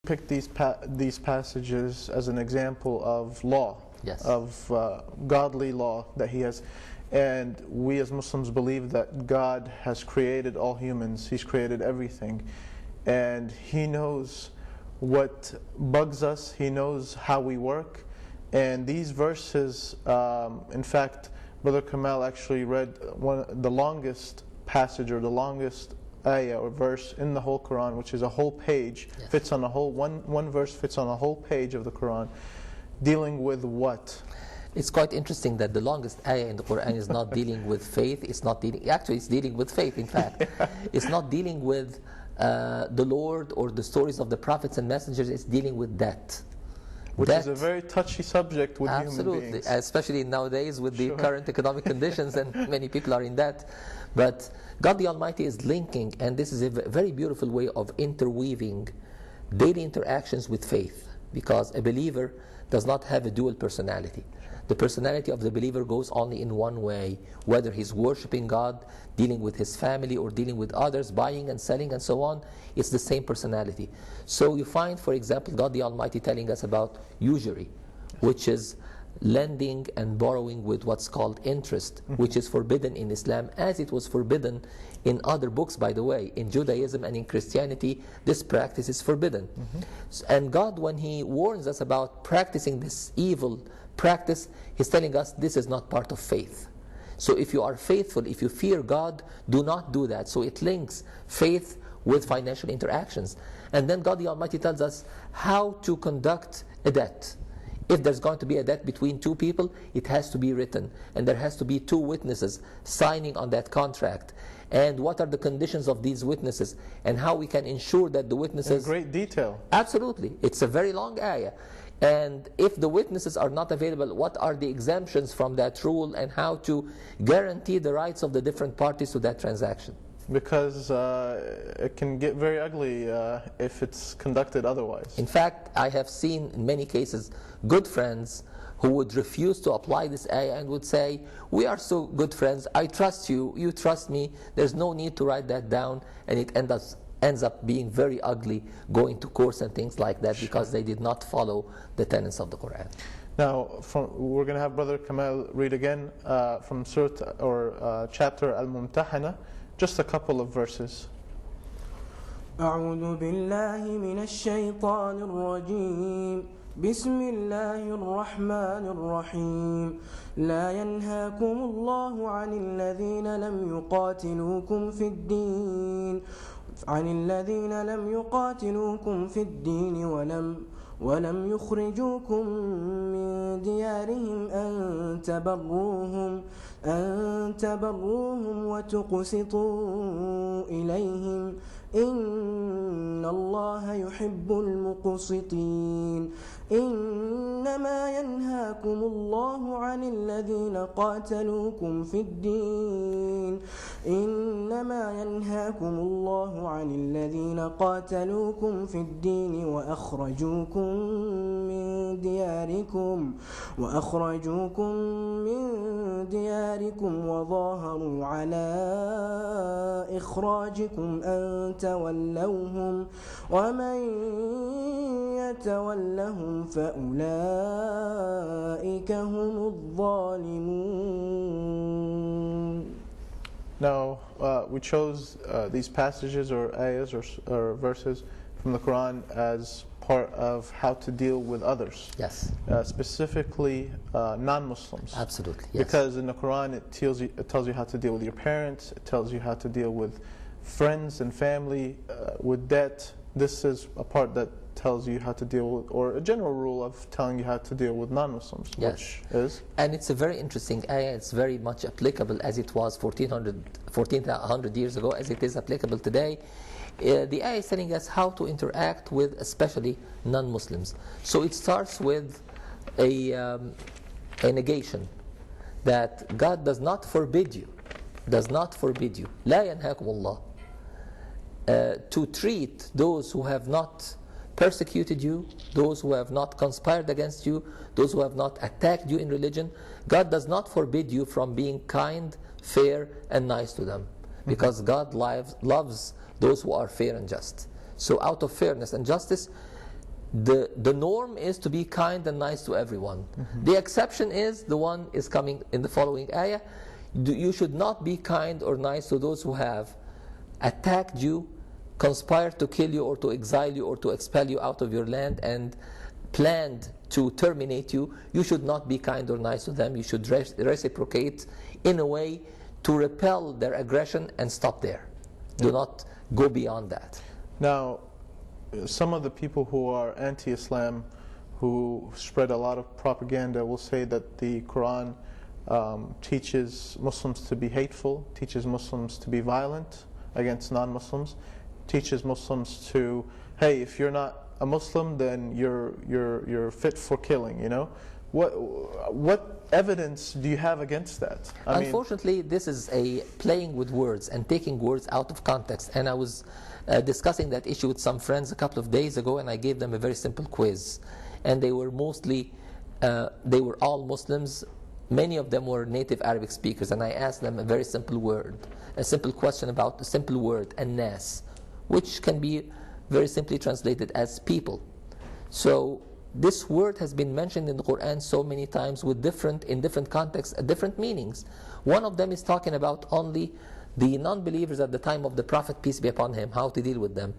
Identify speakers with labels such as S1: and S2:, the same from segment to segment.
S1: picked these passages as an example of law,
S2: Yes.
S1: of godly law that He has. And we as Muslims believe that God has created all humans. He's created everything. And He knows what bugs us. He knows how we work. And these verses, in fact, Brother Kamal actually read the longest passage or the longest ayah or verse in the whole Quran, which is a whole page,
S2: Yes.
S1: fits on a whole, one verse fits on a whole page of the Quran, dealing with what?
S2: It's quite interesting that the longest ayah in the Quran is not dealing with faith. It's not dealing, actually it's dealing with faith, in fact. It's not dealing with the Lord or the stories of the prophets and messengers. It's dealing with death.
S1: Which is a very touchy subject with
S2: absolutely,
S1: human beings.
S2: especially nowadays with the
S1: Sure.
S2: current economic conditions, and many people are in debt. But God the Almighty is linking, and this is a very beautiful way of interweaving daily interactions with faith, because a believer does not have a dual personality. The personality of the believer goes only in one way, whether he's worshiping God, dealing with his family, or dealing with others, buying and selling and so on. It's the same personality. So you find, for example, God the Almighty telling us about usury, which is lending and borrowing with what's called interest, which is forbidden in Islam, as it was forbidden in other books, by the way. In Judaism and in Christianity, this practice is forbidden. And God, when He warns us about practicing this evil practice, He's telling us this is not part of faith. So if you are faithful, if you fear God, do not do that. So it links faith with financial interactions. And then God the Almighty tells us how to conduct a debt. If there's going to be a debt between two people, it has to be written, and there has to be two witnesses signing on that contract. And what are the conditions of these witnesses, and how we can ensure that the witnesses...
S1: In great detail.
S2: Absolutely. It's a very long ayah. And if the witnesses are not available, what are the exemptions from that rule, and how to guarantee the rights of the different parties to that transaction?
S1: Because it can get very ugly if it's conducted otherwise.
S2: In fact, I have seen in many cases good friends who would refuse to apply this ayah and would say, we are so good friends, I trust you, you trust me, there's no need to write that down, and it ends up being very ugly, going to courts and things like that, because they did not follow the tenets of the Quran.
S1: Now, we're going to have Brother Kamal read again from Surah or chapter Al-Mumtahana, just a couple of verses.
S3: أعوذ بالله من الشيطان الرجيم بسم الله الرحمن الرحيم لا ينهاكم الله عن الذين لم يقاتلوكم في الدين ولم يخرجوكم من ديارهم أن تبروهم وتقسطوا إليهم إن الله يحب المقسطين إنما ينهاكم الله عن الذين قاتلوكم في الدين وأخرجوكم من دياركم وظاهروا على إخراجكم أن تولوهم ومن يتولهم فأولئك هم الظالمون.
S1: Now, we chose these passages or ayahs or verses from the Quran as part of how to deal with others.
S2: Yes.
S1: Specifically non-Muslims.
S2: Absolutely, yes.
S1: Because in the Quran it tells you how to deal with your parents, it tells you how to deal with friends and family, with debt. This is a part that tells you how to deal with, or a general rule of telling you how to deal with non-Muslims,
S2: yes.
S1: which is...
S2: And it's a very interesting ayah. It's very much applicable as it was 1400 years ago, as it is applicable today. The ayah is telling us how to interact with especially non-Muslims. So it starts with a negation that God does not forbid you, لا ينهاكم الله, to treat those who have not persecuted you, those who have not conspired against you, those who have not attacked you in religion. God does not forbid you from being kind, fair, and nice to them, because God loves those who are fair and just. So out of fairness and justice, the norm is to be kind and nice to everyone. The exception is the one is coming in the following ayah. You should not be kind or nice to those who have attacked you, conspired to kill you or to exile you or to expel you out of your land, and planned to terminate you. You should not be kind or nice to them. You should reciprocate in a way to repel their aggression and stop there. Do not go beyond that.
S1: Now, some of the people who are anti-Islam, who spread a lot of propaganda, will say that the Quran teaches Muslims to be hateful, teaches Muslims to be violent against non-Muslims, teaches Muslims to, hey, if you're not a Muslim, then you're fit for killing. You know, what evidence do you have against that?
S2: Unfortunately, this is a playing with words and taking words out of context. And I was discussing that issue with some friends a couple of days ago, and I gave them a very simple quiz. And they were mostly, they were all Muslims. Many of them were native Arabic speakers, and I asked them a very simple word, a simple question about a simple word, an-nas, which can be very simply translated as people. So this word has been mentioned in the Quran so many times with in different contexts, different meanings. One of them is talking about only the non-believers at the time of the Prophet, peace be upon him, how to deal with them.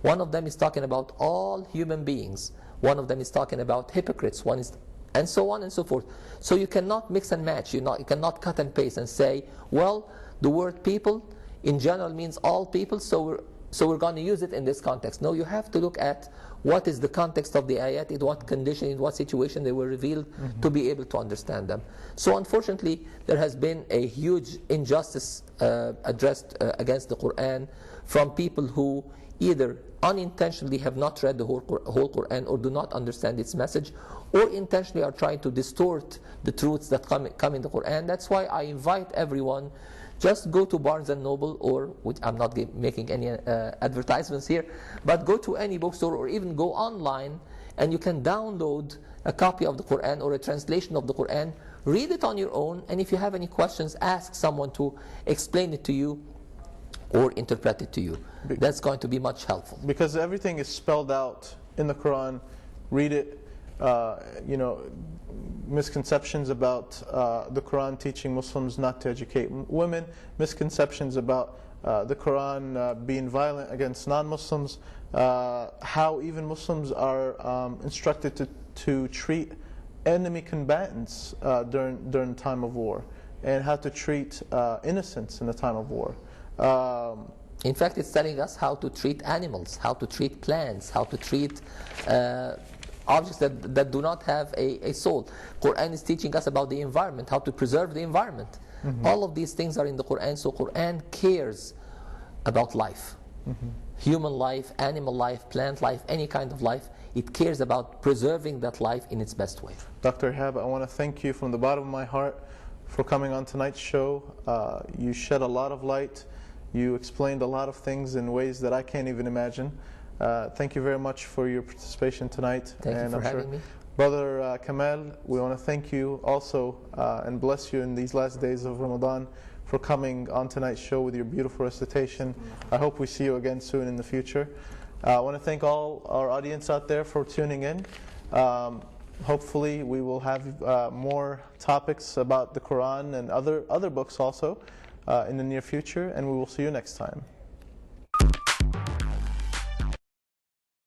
S2: One of them is talking about all human beings. One of them is talking about hypocrites. One is, and so on and so forth. So you cannot mix and match. You cannot cut and paste and say, well, the word people in general means all people, so we're going to use it in this context. No, you have to look at what is the context of the ayat, in what condition, in what situation they were revealed, to be able to understand them. So unfortunately, there has been a huge injustice addressed against the Quran from people who either unintentionally have not read the whole Quran or do not understand its message, or intentionally are trying to distort the truths that come in the Quran. That's why I invite everyone, just go to Barnes & Noble, or, which I'm not making any advertisements here, but go to any bookstore or even go online, and you can download a copy of the Quran or a translation of the Quran, read it on your own, and if you have any questions, ask someone to explain it to you or interpret it to you. That's going to be much helpful.
S1: Because everything is spelled out in the Quran. Read it. Misconceptions about the Quran teaching Muslims not to educate women, misconceptions about the Quran being violent against non-Muslims, how even Muslims are instructed to treat enemy combatants during time of war, and how to treat innocents in the time of war.
S2: In fact, it's telling us how to treat animals, how to treat plants, how to treat objects that do not have a soul. Quran is teaching us about the environment, how to preserve the environment. All of these things are in the Quran, so Quran cares about life. Human life, animal life, plant life, any kind of life. It cares about preserving that life in its best way.
S1: Dr. Ihab, I want to thank you from the bottom of my heart for coming on tonight's show. You shed a lot of light. You explained a lot of things in ways that I can't even imagine. Thank you very much for your participation tonight.
S2: Thank you for having me.
S1: Brother Kamal, we want to thank you also and bless you in these last days of Ramadan for coming on tonight's show with your beautiful recitation. I hope we see you again soon in the future. I want to thank all our audience out there for tuning in. Hopefully we will have more topics about the Quran and other books also in the near future, and we will see you next time.